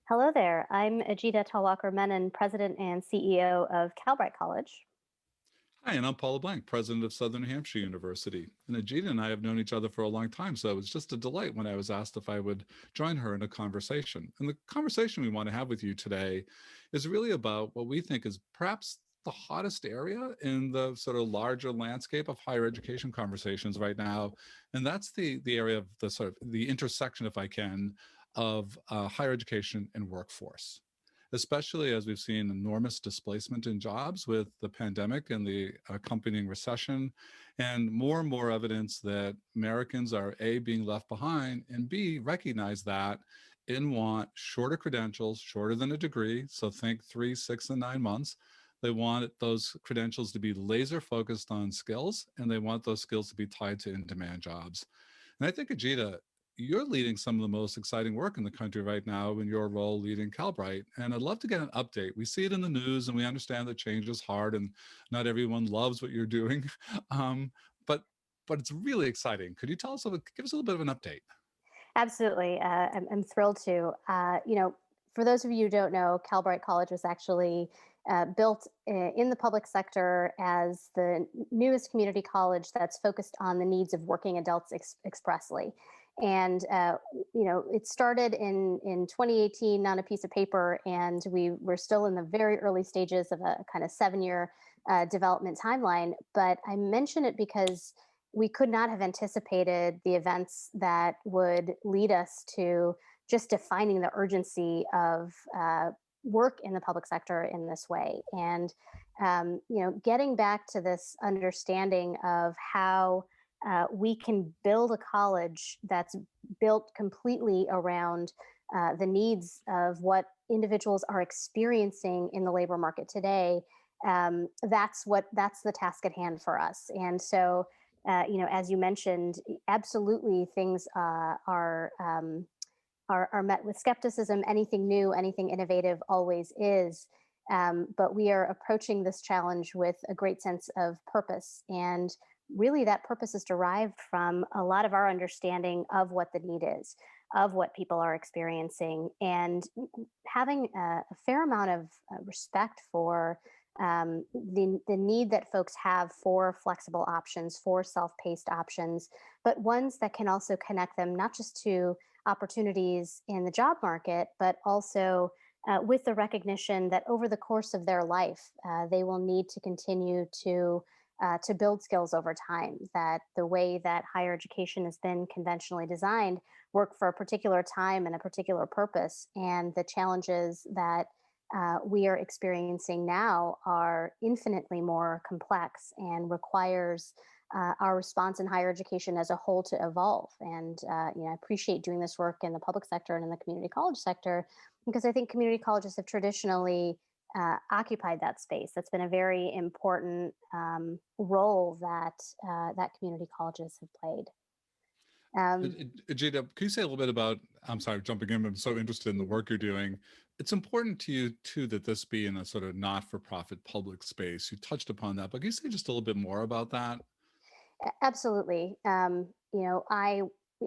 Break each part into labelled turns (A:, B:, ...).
A: Hello there. I'm Ajita Menon, President and CEO of Calbright College.
B: Hi, and I'm Paul LeBlanc, president of Southern New Hampshire University. And Ajita and I have known each other for a long time, so it was just a delight when I was asked if I would join her in a conversation. And the conversation we want to have with you today is really about what we think is perhaps the hottest area in the sort of larger landscape of higher education conversations right now. And that's the area of the sort of the intersection, if I can, of higher education and workforce, especially as we've seen enormous displacement in jobs with the pandemic and the accompanying recession, and more evidence that Americans are A, being left behind, and B, recognize that and want shorter credentials, shorter than a degree. So think 3, 6, and 9 months. They want those credentials to be laser focused on skills, and they want those skills to be tied to in-demand jobs. And I think, Ajita, you're leading some of the most exciting work in the country right now in your role leading Calbright. And I'd love to get an update. We see it in the news and we understand that change is hard and not everyone loves what you're doing. Um, but but it's really exciting. Could you tell us, give us a little bit of an update?
A: Absolutely. I'm thrilled to. For those of you who don't know, Calbright College was actually built in the public sector as the newest community college that's focused on the needs of working adults expressly. And, it started in 2018 on a piece of paper, and we were still in the very early stages of a kind of 7-year development timeline. But I mention it because we could not have anticipated the events that would lead us to just defining the urgency of work in the public sector in this way. And, getting back to this understanding of how we can build a college that's built completely around the needs of what individuals are experiencing in the labor market today. That's the task at hand for us. And so, as you mentioned, absolutely things are met with skepticism. Anything new, anything innovative always is. But we are approaching this challenge with a great sense of purpose. And really, that purpose is derived from a lot of our understanding of what the need is, of what people are experiencing, and having a fair amount of respect for the need that folks have for flexible options, for self-paced options, but ones that can also connect them not just to opportunities in the job market, but also with the recognition that over the course of their life, they will need to continue to build skills over time. That the way that higher education has been conventionally designed work for a particular time and a particular purpose, and the challenges that we are experiencing now are infinitely more complex and requires our response in higher education as a whole to evolve. And I appreciate doing this work in the public sector and in the community college sector because I think community colleges have traditionally occupied that space. That's been a very important role that community colleges have played. Um,
B: Jada, can you say a little bit about, I'm sorry, jumping in, but I'm so interested in the work you're doing. It's important to you too that this be in a sort of not-for-profit public space. You touched upon that, but can you say just a little bit more about that?
A: Absolutely.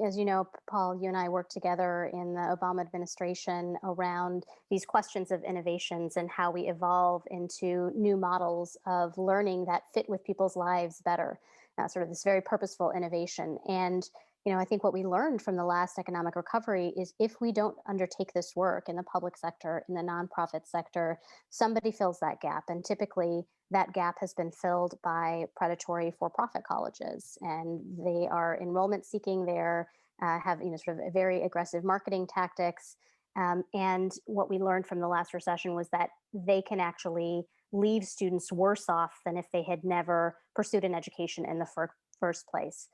A: As you know, Paul, you and I worked together in the Obama administration around these questions of innovations and how we evolve into new models of learning that fit with people's lives better, sort of this very purposeful innovation. And, I think what we learned from the last economic recovery is if we don't undertake this work in the public sector, in the nonprofit sector, somebody fills that gap. And typically, that gap has been filled by predatory for-profit colleges, and they are enrollment seeking. They're have sort of a very aggressive marketing tactics. And what we learned from the last recession was that they can actually leave students worse off than if they had never pursued an education in the first place.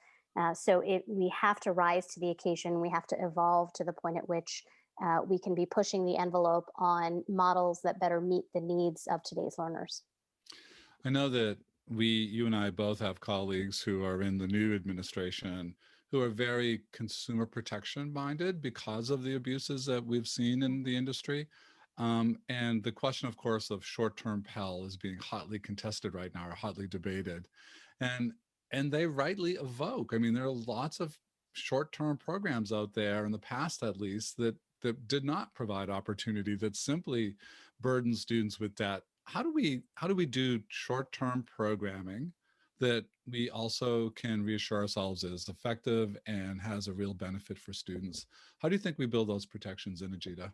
A: We have to rise to the occasion. We have to evolve to the point at which we can be pushing the envelope on models that better meet the needs of today's learners.
B: I know that you and I both have colleagues who are in the new administration who are very consumer protection minded because of the abuses that we've seen in the industry. And the question, of course, of short-term Pell is being hotly contested right now, or hotly debated. And and they rightly evoke. I mean, there are lots of short-term programs out there in the past, at least, that that did not provide opportunity, that simply burden students with debt. How do we do short-term programming that we also can reassure ourselves is effective and has a real benefit for students? How do you think we build those protections in, Ajita?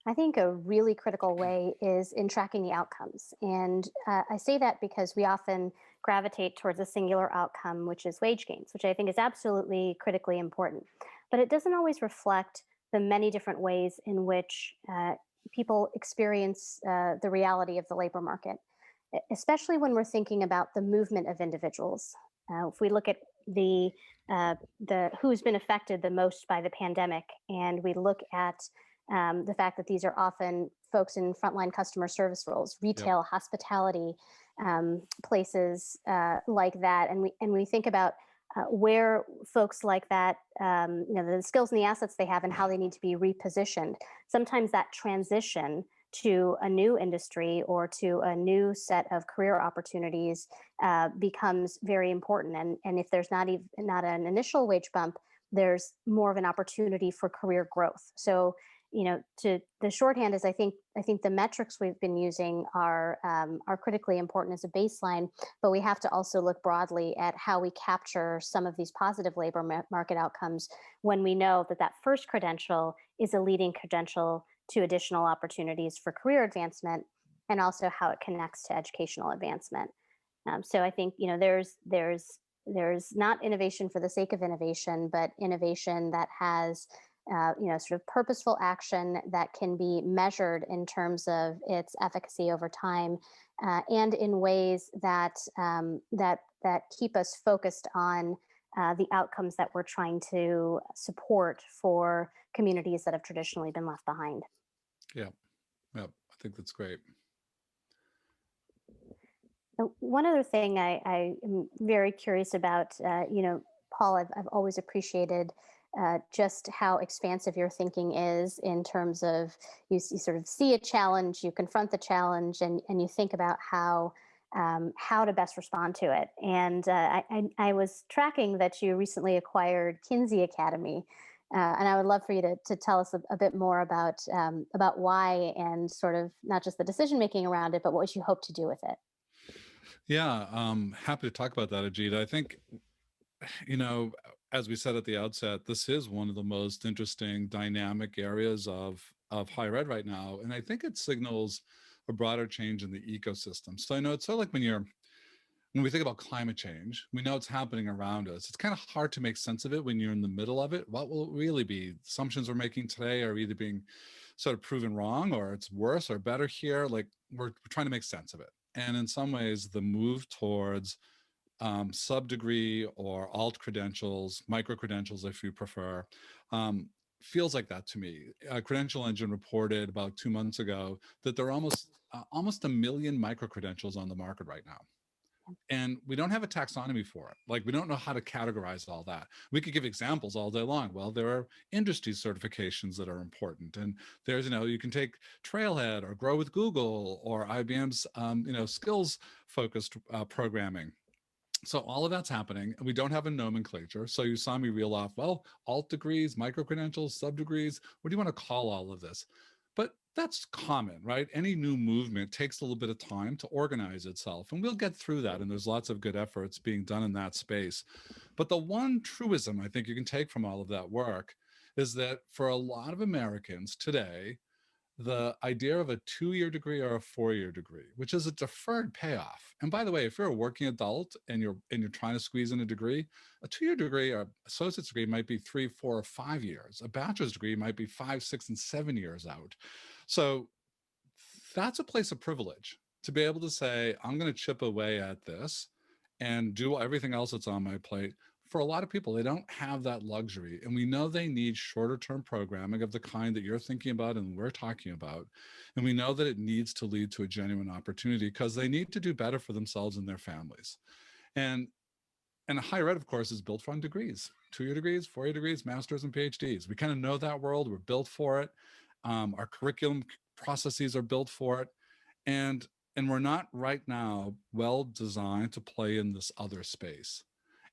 A: I think a really critical way is in tracking the outcomes. And I say that because we often gravitate towards a singular outcome, which is wage gains, which I think is absolutely critically important. But it doesn't always reflect the many different ways in which people experience the reality of the labor market, especially when we're thinking about the movement of individuals. If we look at the the who's been affected the most by the pandemic, and we look at the fact that these are often folks in frontline customer service roles,
B: Yep.
A: retail, hospitality, places like that, and we think about where folks like that, the skills and the assets they have, and how they need to be repositioned. Sometimes that transition to a new industry or to a new set of career opportunities becomes very important. And if there's not an initial wage bump, there's more of an opportunity for career growth. So, to the shorthand is I think the metrics we've been using are critically important as a baseline, but we have to also look broadly at how we capture some of these positive labor market outcomes when we know that that first credential is a leading credential to additional opportunities for career advancement, and also how it connects to educational advancement. So I think there's not innovation for the sake of innovation, but innovation that has sort of purposeful action that can be measured in terms of its efficacy over time, and in ways that keep us focused on the outcomes that we're trying to support for communities that have traditionally been left behind.
B: Yeah. Yep. I think that's great.
A: One other thing I am very curious about, Paul, I've always appreciated just how expansive your thinking is in terms of you sort of see a challenge, you confront the challenge, and you think about how to best respond to it. And I was tracking that you recently acquired Kinsey Academy. And I would love for you to tell us a bit more about why, and sort of not just the decision making around it, but what you hope to do with it.
B: Yeah, happy to talk about that, Ajita. I think, you know, as we said at the outset, this is one of the most interesting dynamic areas of higher ed right now. And I think it signals a broader change in the ecosystem. So I know it's sort of like when we think about climate change, we know it's happening around us. It's kind of hard to make sense of it when you're in the middle of it. What will it really be? Assumptions we're making today are either being sort of proven wrong, or it's worse or better here. Like we're trying to make sense of it. And in some ways, the move towards sub-degree or alt credentials, micro credentials, if you prefer, um, feels like that to me. Credential Engine reported about 2 months ago that there are almost a million micro credentials on the market right now. And we don't have a taxonomy for it. Like we don't know how to categorize all that. We could give examples all day long. Well, there are industry certifications that are important, and there's you can take Trailhead or Grow with Google or IBM's skills focused programming. So all of that's happening, and we don't have a nomenclature. So you saw me reel off, well, alt degrees, micro credentials, sub degrees. What do you want to call all of this? But that's common, right? Any new movement takes a little bit of time to organize itself, and we'll get through that. And there's lots of good efforts being done in that space. But the one truism I think you can take from all of that work is that for a lot of Americans today, the idea of a 2-year degree or a 4-year degree, which is a deferred payoff. And by the way, if you're a working adult and you're trying to squeeze in a degree, a 2-year degree or associate's degree might be 3, 4, or 5 years. A bachelor's degree might be 5, 6, and 7 years out. So that's a place of privilege to be able to say, I'm going to chip away at this and do everything else that's on my plate. For a lot of people, they don't have that luxury. And we know they need shorter term programming of the kind that you're thinking about and we're talking about. And we know that it needs to lead to a genuine opportunity because they need to do better for themselves and their families. And higher ed, of course, is built on degrees, 2-year degrees, 4-year degrees, masters and PhDs. We kind of know that world. We're built for it. Our curriculum processes are built for it. And we're not right now well designed to play in this other space.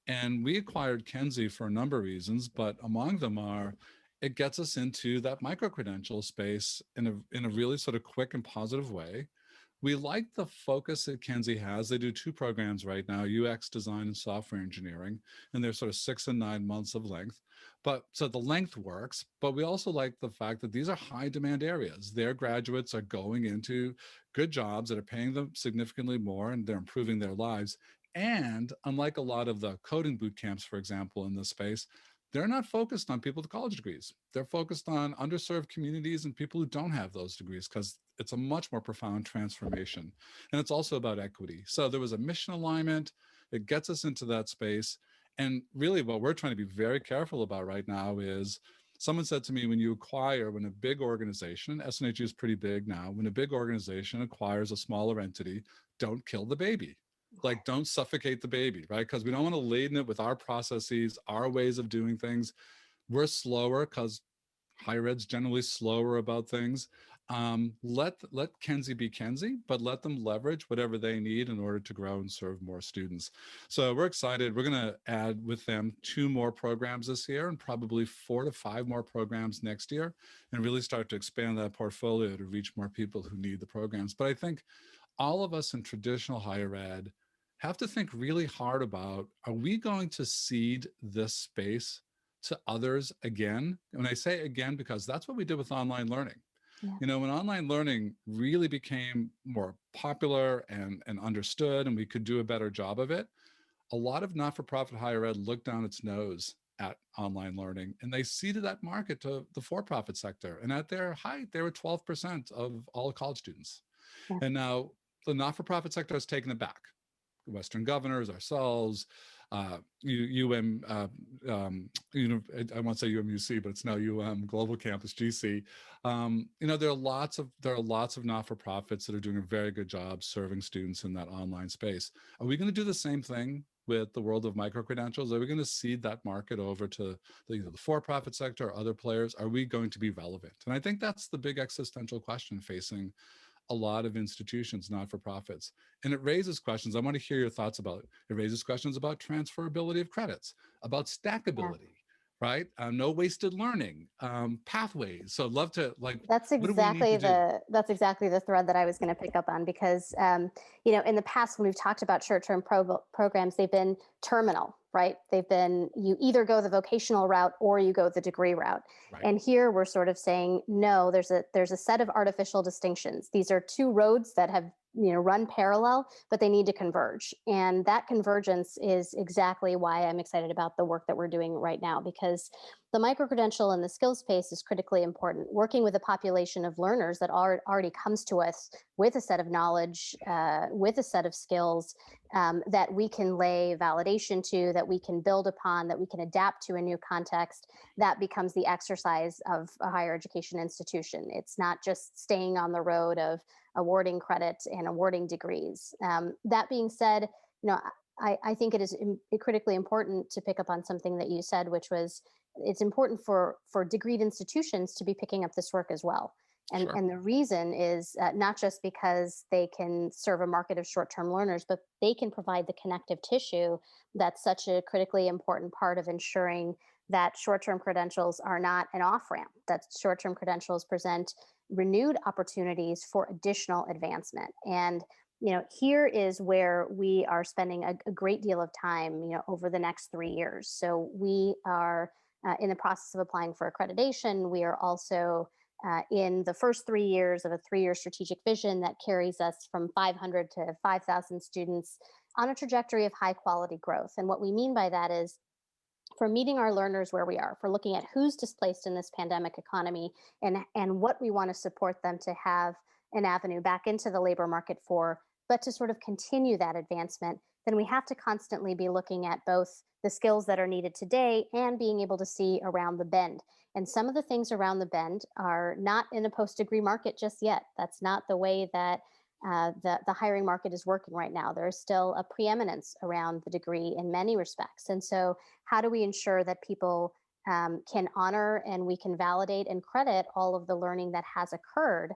B: And we acquired Kinsey for a number of reasons, but among them are it gets us into that micro-credential space in a really sort of quick and positive way. We like the focus that Kenzie has. They do two programs right now, UX design and software engineering, and they're sort of 6 and 9 months of length. But so the length works, but we also like the fact that these are high demand areas. Their graduates are going into good jobs that are paying them significantly more, and they're improving their lives. And unlike a lot of the coding boot camps, for example, in this space, they're not focused on people with college degrees. They're focused on underserved communities and people who don't have those degrees, because it's a much more profound transformation. And it's also about equity. So there was a mission alignment. It gets us into that space. And really what we're trying to be very careful about right now is, someone said to me, when a big organization, SNHU is pretty big now, when a big organization acquires a smaller entity, don't kill the baby. Like, don't suffocate the baby, right? Because we don't want to laden it with our processes, our ways of doing things. We're slower because higher ed's generally slower about things. Let Kenzie be Kenzie, but let them leverage whatever they need in order to grow and serve more students. So we're excited. We're going to add with them 2 more programs this year, and probably 4 to 5 more programs next year, and really start to expand that portfolio to reach more people who need the programs. But I think all of us in traditional higher ed have to think really hard about, are we going to cede this space to others again? When I say again, because that's what we did with online learning.
A: Yeah.
B: You know, when online learning really became more popular and understood, and we could do a better job of it, a lot of not-for-profit higher ed looked down its nose at online learning, and they ceded that market to the for-profit sector. And at their height, they were 12% of all college students.
A: Yeah.
B: And now the not-for-profit sector has taken it back. Western governors, ourselves, UM, I won't say UMUC, but it's now Global Campus GC. There are lots of not-for-profits that are doing a very good job serving students in that online space. Are we going to do the same thing with the world of micro-credentials? Are we going to cede that market over to either the for-profit sector or other players? Are we going to be relevant? And I think that's the big existential question facing a lot of institutions, not-for-profits. And it raises questions. I want to hear your thoughts about it. It raises questions about transferability of credits, about
A: Yeah.
B: stackability, right? No wasted learning, pathways. So I'd love to,
A: That's
B: what do we need
A: exactly
B: to do?
A: the thread that I was going to pick up on, because in the past when we've talked about short-term programs, they've been terminal, right? They've been, you either go the vocational route or you go the degree route.
B: Right.
A: And here we're sort of saying, no, there's a set of artificial distinctions. These are 2 roads that have run parallel, but they need to converge. And that convergence is exactly why I'm excited about the work that we're doing right now, because the micro-credential and the skills space is critically important. Working with a population of learners that already comes to us with a set of knowledge, with a set of skills that we can lay validation to, that we can build upon, that we can adapt to a new context, that becomes the exercise of a higher education institution. It's not just staying on the road of awarding credit and awarding degrees. That being said, I think it is critically important to pick up on something that you said, which was, it's important for degreed institutions to be picking up this work as well.
B: Sure.
A: And the reason is not just because they can serve a market of short-term learners, but they can provide the connective tissue that's such a critically important part of ensuring that short-term credentials are not an off-ramp, that short-term credentials present renewed opportunities for additional advancement. And here is where we are spending a great deal of time, over the next 3 years. So we are in the process of applying for accreditation. We are also in the first 3 years of a 3-year strategic vision that carries us from 500 to 5,000 students on a trajectory of high quality growth. And what we mean by that is, for meeting our learners where we are, for looking at who's displaced in this pandemic economy, and what we want to support them to have an avenue back into the labor market for, but to sort of continue that advancement, then we have to constantly be looking at both the skills that are needed today and being able to see around the bend. And some of the things around the bend are not in a post-degree market just yet. That's not the way that the hiring market is working right now. There is still a preeminence around the degree in many respects. And so how do we ensure that people can honor and we can validate and credit all of the learning that has occurred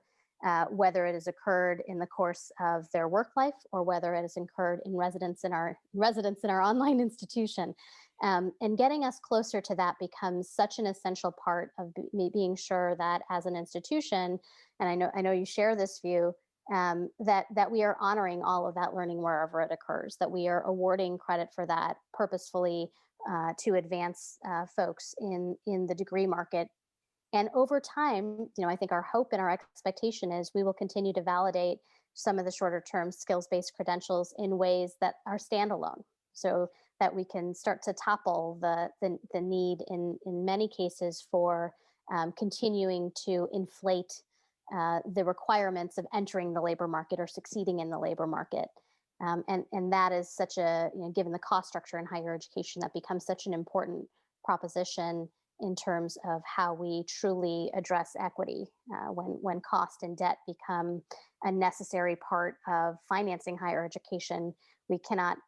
A: whether it has occurred in the course of their work life or whether it has occurred in residence in our online institution. And getting us closer to that becomes such an essential part of me being sure that as an institution, and I know you share this view, that we are honoring all of that learning wherever it occurs, that we are awarding credit for that purposefully to advance folks in the degree market. And over time, I think our hope and our expectation is we will continue to validate some of the shorter term skills based credentials in ways that are standalone, so that we can start to topple the need in many cases for continuing to inflate the requirements of entering the labor market or succeeding in the labor market. And that is such a, given the cost structure in higher education, that becomes such an important proposition in terms of how we truly address equity. When cost and debt become a necessary part of financing higher education, we cannot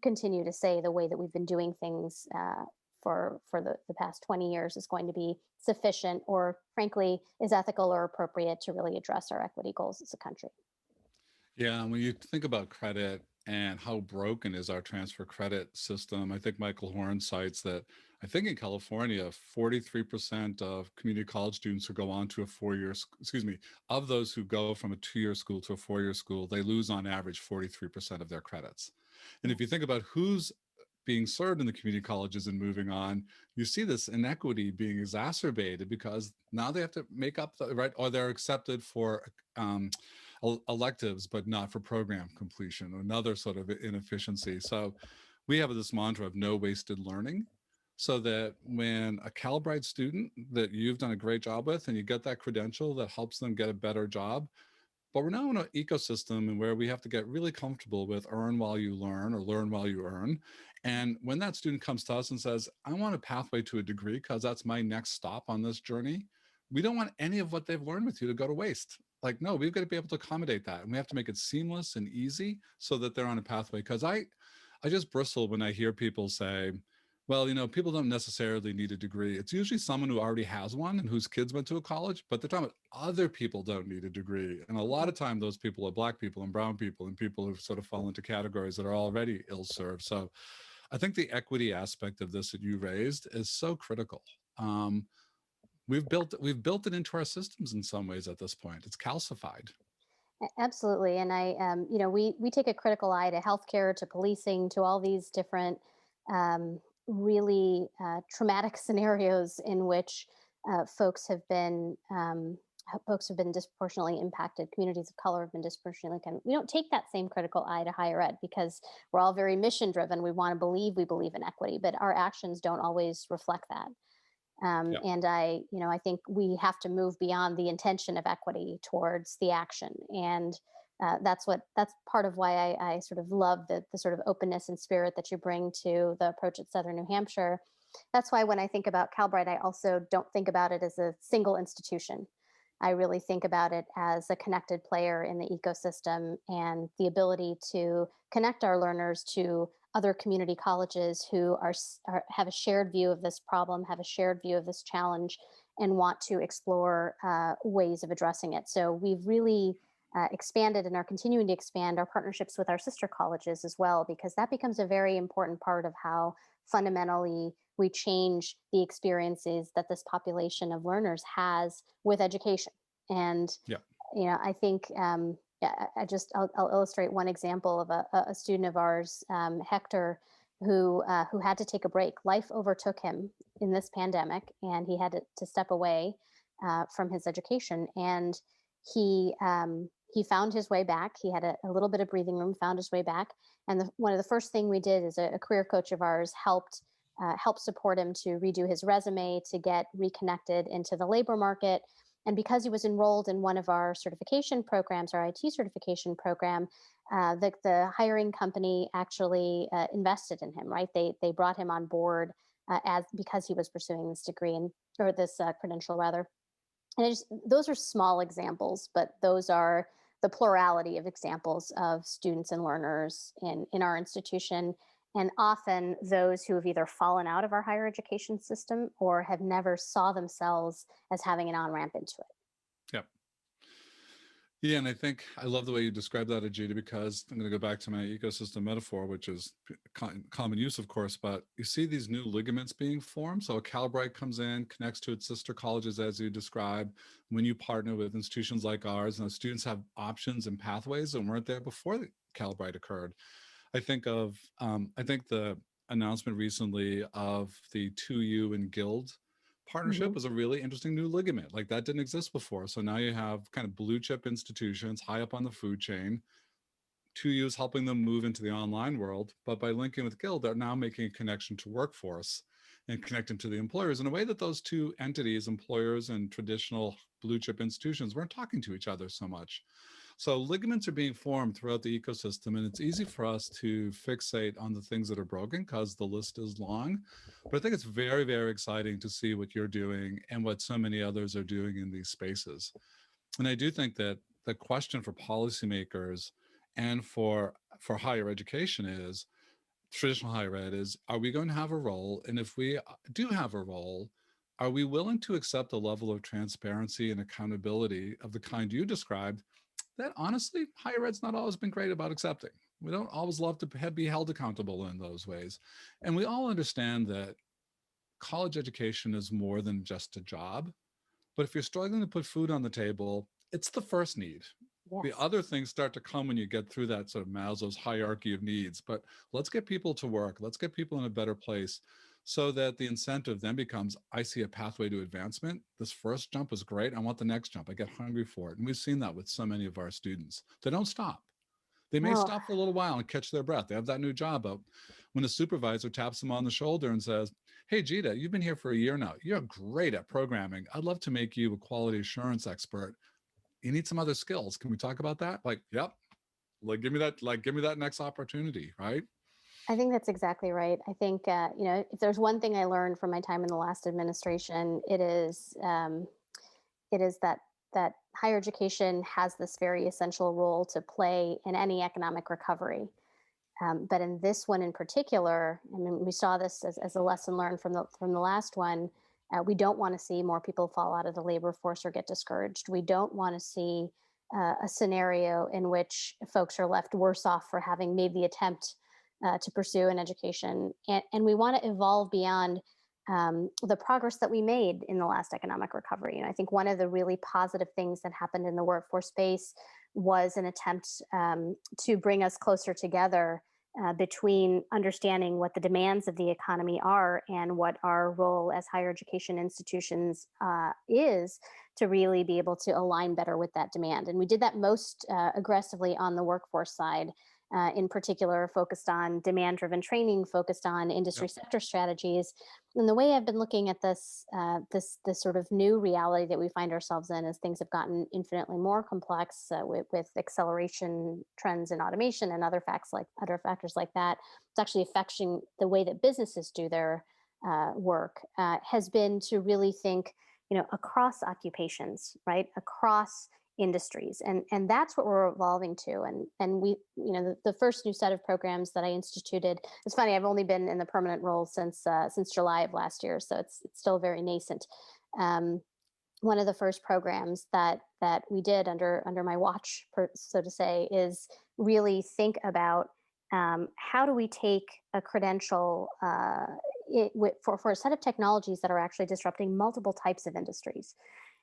A: continue to say the way that we've been doing things for the past 20 years is going to be sufficient or, frankly, is ethical or appropriate to really address our equity goals as a country.
B: Yeah, and when you think about credit and how broken is our transfer credit system, I think Michael Horn cites that I think in California, 43% of community college students who go on to a of those who go from a 2-year school to a 4-year school, they lose on average 43% of their credits. And if you think about who's being served in the community colleges and moving on, you see this inequity being exacerbated because now they have to make up the right, or they're accepted for electives, but not for program completion, another sort of inefficiency. So we have this mantra of no wasted learning, so that when a Calibrite student that you've done a great job with and you get that credential that helps them get a better job, but we're now in an ecosystem and where we have to get really comfortable with earn while you learn or learn while you earn. And when that student comes to us and says, I want a pathway to a degree because that's my next stop on this journey, we don't want any of what they've learned with you to go to waste. Like, no, we've got to be able to accommodate that. And we have to make it seamless and easy so that they're on a pathway. Because I just bristle when I hear people say, well, people don't necessarily need a degree. It's usually someone who already has one and whose kids went to a college, but they're talking about other people don't need a degree. And a lot of time, those people are Black people and brown people and people who sort of fall into categories that are already ill-served. So I think the equity aspect of this that you raised is so critical. We've built it into our systems in some ways at this point. It's calcified.
A: Absolutely. And we take a critical eye to healthcare, to policing, to all these different really traumatic scenarios in which folks have been disproportionately impacted. Communities of color have been disproportionately we don't take that same critical eye to higher ed because we're all very mission driven. We want to believe we believe in equity, but our actions don't always reflect that. And I think we have to move beyond the intention of equity towards the action. And that's part of why I sort of love the sort of openness and spirit that you bring to the approach at Southern New Hampshire. That's why when I think about Calbright, I also don't think about it as a single institution. I really think about it as a connected player in the ecosystem and the ability to connect our learners to other community colleges who have a shared view of this problem, have a shared view of this challenge, and want to explore ways of addressing it. So we've really expanded and are continuing to expand our partnerships with our sister colleges as well, because that becomes a very important part of how fundamentally we change the experiences that this population of learners has with education. And, I think, I'll illustrate one example of a student of ours, Hector, who had to take a break. Life overtook him in this pandemic, and he had to step away from his education. And he found his way back. He had a little bit of breathing room, found his way back. And one of the first thing we did is a career coach of ours helped support him to redo his resume, to get reconnected into the labor market. And because he was enrolled in one of our certification programs, our IT certification program, the hiring company actually invested in him, right? They brought him on board because he was pursuing this degree or this credential rather. And those are small examples, but those are the plurality of examples of students and learners in our institution, and often those who have either fallen out of our higher education system or have never saw themselves as having an on-ramp into it.
B: Yep. Yeah, and I think I love the way you describe that, Ajita, because I'm going to go back to my ecosystem metaphor, which is common use, of course. But you see these new ligaments being formed. So a Calibrite comes in, connects to its sister colleges, as you described. When you partner with institutions like ours, and the students have options and pathways that weren't there before the Calibrite occurred. I think the announcement recently of the 2U and Guild partnership
A: Mhm.
B: was a really interesting new ligament. Like that didn't exist before. So now you have kind of blue chip institutions high up on the food chain. 2U is helping them move into the online world, but by linking with Guild, they're now making a connection to workforce and connecting to the employers in a way that those two entities, employers and traditional blue chip institutions, weren't talking to each other so much. So ligaments are being formed throughout the ecosystem, and it's easy for us to fixate on the things that are broken because the list is long. But I think it's very, very exciting to see what you're doing and what so many others are doing in these spaces. And I do think that the question for policymakers and for higher education is traditional higher ed is, are we going to have a role? And if we do have a role, are we willing to accept a level of transparency and accountability of the kind you described that honestly, higher ed's not always been great about accepting. We don't always love to be held accountable in those ways. And we all understand that college education is more than just a job. But if you're struggling to put food on the table, it's the first need. The
A: Yes.
B: other things start to come when you get through that sort of Maslow's hierarchy of needs. But let's get people to work. Let's get people in a better place so that the incentive then becomes, I see a pathway to advancement. This first jump is great. I want the next jump. I get hungry for it. And we've seen that with so many of our students. They don't stop. They may
A: No,
B: stop for a little while and catch their breath. They have that new job up. When a supervisor taps them on the shoulder and says, "Hey, Jita, you've been here for a year now. You're great at programming. I'd love to make you a quality assurance expert. You need some other skills. Can we talk about that?" Like, yep. Give me that next opportunity, right?
A: I think that's exactly right. I think if there's one thing I learned from my time in the last administration, it is that higher education has this very essential role to play in any economic recovery. But in this one in particular, I mean, we saw this as a lesson learned from the last one. We don't want to see more people fall out of the labor force or get discouraged. We don't want to see a scenario in which folks are left worse off for having made the attempt to pursue an education. And we want to evolve beyond the progress that we made in the last economic recovery. I think one of the really positive things that happened in the workforce space was an attempt to bring us closer together between understanding what the demands of the economy are and what our role as higher education institutions is to really be able to align better with that demand. And we did that most aggressively on the workforce side. In particular, focused on demand driven training, focused on industry
B: Yep.
A: sector strategies. And the way I've been looking at this sort of new reality that we find ourselves in as things have gotten infinitely more complex with acceleration trends in automation and other factors like that, it's actually affecting the way that businesses do their work, has been to really think, across occupations, right, across industries, and that's what we're evolving to. And we, the first new set of programs that I instituted, it's funny, I've only been in the permanent role since July of last year, so it's still very nascent. um, One of the first programs that we did under my watch, so to say, is really think about how do we take a credential for a set of technologies that are actually disrupting multiple types of industries.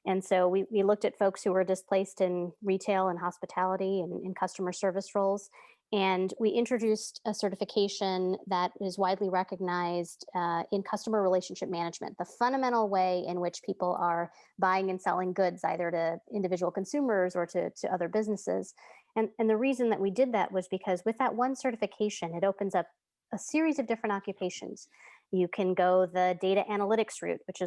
A: And so we looked at folks who were displaced in retail and hospitality and in customer service roles. And we introduced a certification that is widely recognized in customer relationship management, the fundamental way in which people are buying and selling goods, either to individual consumers or to other businesses. And the reason that we did that was because with that one certification, it opens up a series of different occupations. You can go the data analytics route, which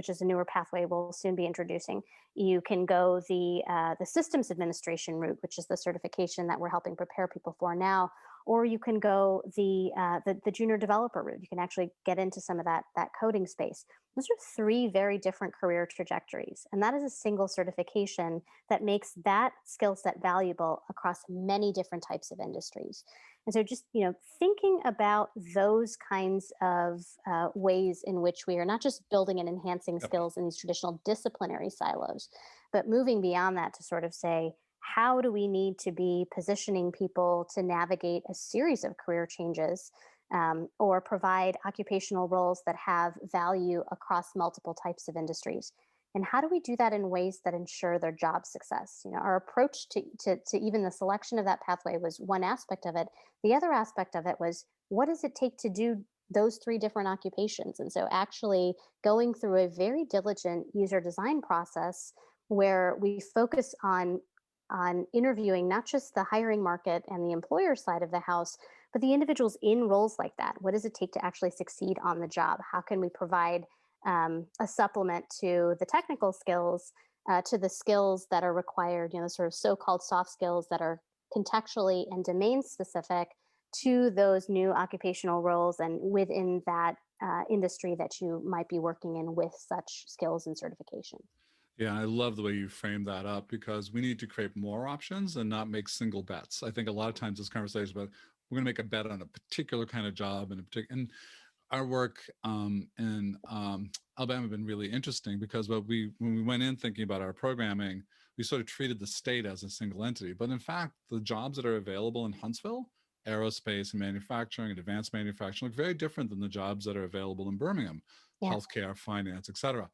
A: is a newer pathway we'll soon be introducing. You can go the systems administration route, which is the certification that we're helping prepare people for now. or you can go the junior developer route. You can actually get into some of that coding space. Those are three very different career trajectories, and that is a single certification that makes that skill set valuable across many different types of industries. And so, just thinking about those kinds of ways in which we are not just building and enhancing
B: Yep.
A: skills in these traditional disciplinary silos, but moving beyond that to sort of say, how do we need to be positioning people to navigate a series of career changes, or provide occupational roles that have value across multiple types of industries? And how do we do that in ways that ensure their job success? Our approach to even the selection of that pathway was one aspect of it. The other aspect of it was, what does it take to do those three different occupations? And so, actually going through a very diligent user design process where we focus on interviewing not just the hiring market and the employer side of the house, but the individuals in roles like that. What does it take to actually succeed on the job? How can we provide a supplement to the technical skills, to the skills that are required, sort of so-called soft skills that are contextually and domain specific to those new occupational roles and within that industry that you might be working in with such skills and certification.
B: Yeah, I love the way you frame that up, because we need to create more options and not make single bets. I think a lot of times this conversation about, we're going to make a bet on a particular kind of job and a particular, and our work in Alabama has been really interesting, because when we went in thinking about our programming, we sort of treated the state as a single entity. But in fact, the jobs that are available in Huntsville, aerospace and manufacturing and advanced manufacturing, look very different than the jobs that are available in Birmingham,
A: Yeah.
B: healthcare, finance, et cetera.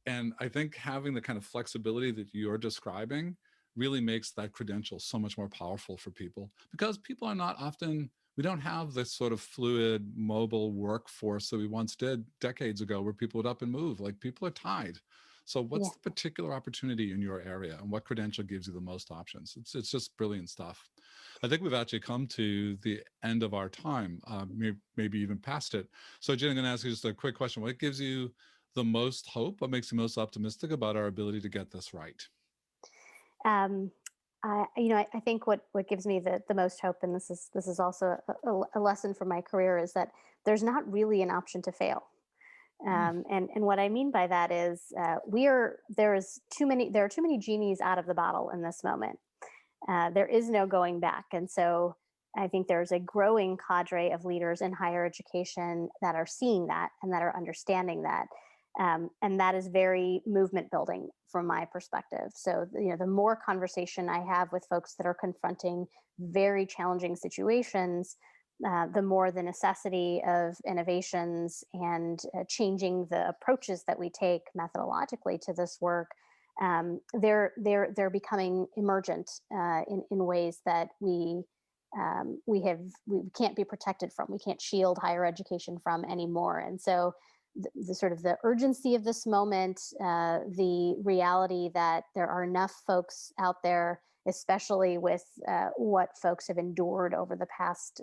B: And I think having the kind of flexibility that you're describing really makes that credential so much more powerful for people, because people are not often, we don't have this sort of fluid mobile workforce that we once did decades ago, where people would up and move. Like, people are tied. So what's
A: Yeah.
B: the particular opportunity in your area, and what credential gives you the most options? It's just brilliant stuff. I think we've actually come to the end of our time, maybe even past it. So Jen, I'm going to ask you just a quick question. What gives you the most hope? What makes you most optimistic about our ability to get this right?
A: Um, I think what gives me the most hope, and this is also a lesson from my career, is that there's not really an option to fail.
B: Mm.
A: And what I mean by that is, there are too many genies out of the bottle in this moment. There is no going back, and so I think there's a growing cadre of leaders in higher education that are seeing that and that are understanding that. And that is very movement building from my perspective. So, the more conversation I have with folks that are confronting very challenging situations, the more the necessity of innovations and changing the approaches that we take methodologically to this work. They're becoming emergent in ways that we can't be protected from. We can't shield higher education from anymore. And so the sort of the urgency of this moment, the reality that there are enough folks out there, especially with what folks have endured over the past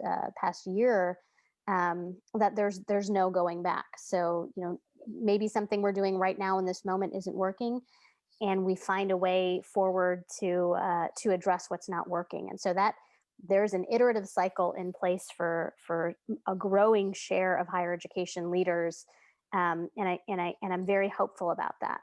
A: year, that there's no going back. So, maybe something we're doing right now in this moment isn't working, and we find a way forward to address what's not working. And so that there's an iterative cycle in place for a growing share of higher education leaders, and I'm very hopeful about that.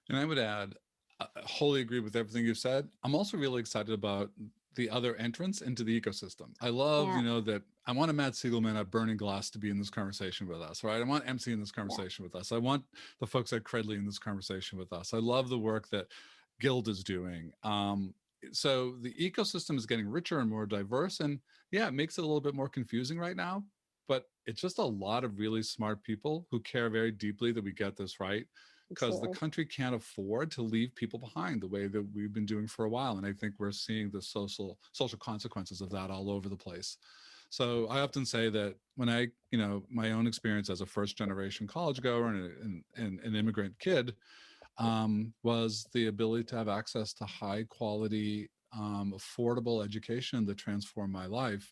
B: And I would add, I wholly agree with everything you've said. I'm also really excited about the other entrants into the ecosystem. I love,
A: Yeah,
B: that I want a Matt Siegelman at Burning Glass to be in this conversation with us, right? I want MC in this
A: yeah,
B: conversation with us. I want the folks at Credly in this conversation with us. I love the work that Guild is doing. So the ecosystem is getting richer and more diverse. And yeah, it makes it a little bit more confusing right now, but it's just a lot of really smart people who care very deeply that we get this right, because the
A: absolutely.
B: country can't afford to leave people behind the way that we've been doing for a while. And I think we're seeing the social consequences of that all over the place. So I often say that when my own experience as a first generation college goer and an immigrant kid, was the ability to have access to high quality, affordable education that transformed my life.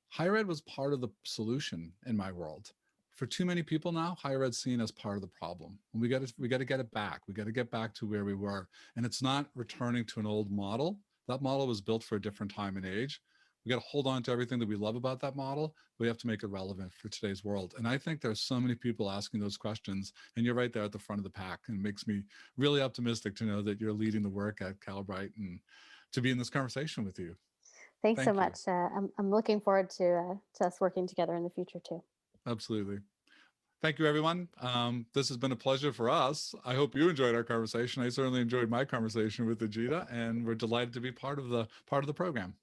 B: Higher ed was part of the solution in my world. For too many people now, higher ed's seen as part of the problem. And we got to get it back. We got to get back to where we were. And it's not returning to an old model. That model was built for a different time and age. We got to hold on to everything that we love about that model. We have to make it relevant for today's world. And I think there's so many people asking those questions, and you're right there at the front of the pack. And it makes me really optimistic to know that you're leading the work at Calibrite and to be in this conversation with you.
A: Thanks so
B: Thank you.
A: much. I'm looking forward to us working together in the future too.
B: Absolutely. Thank you, everyone. This has been a pleasure for us. I hope you enjoyed our conversation. I certainly enjoyed my conversation with Ajita, and we're delighted to be part of the program.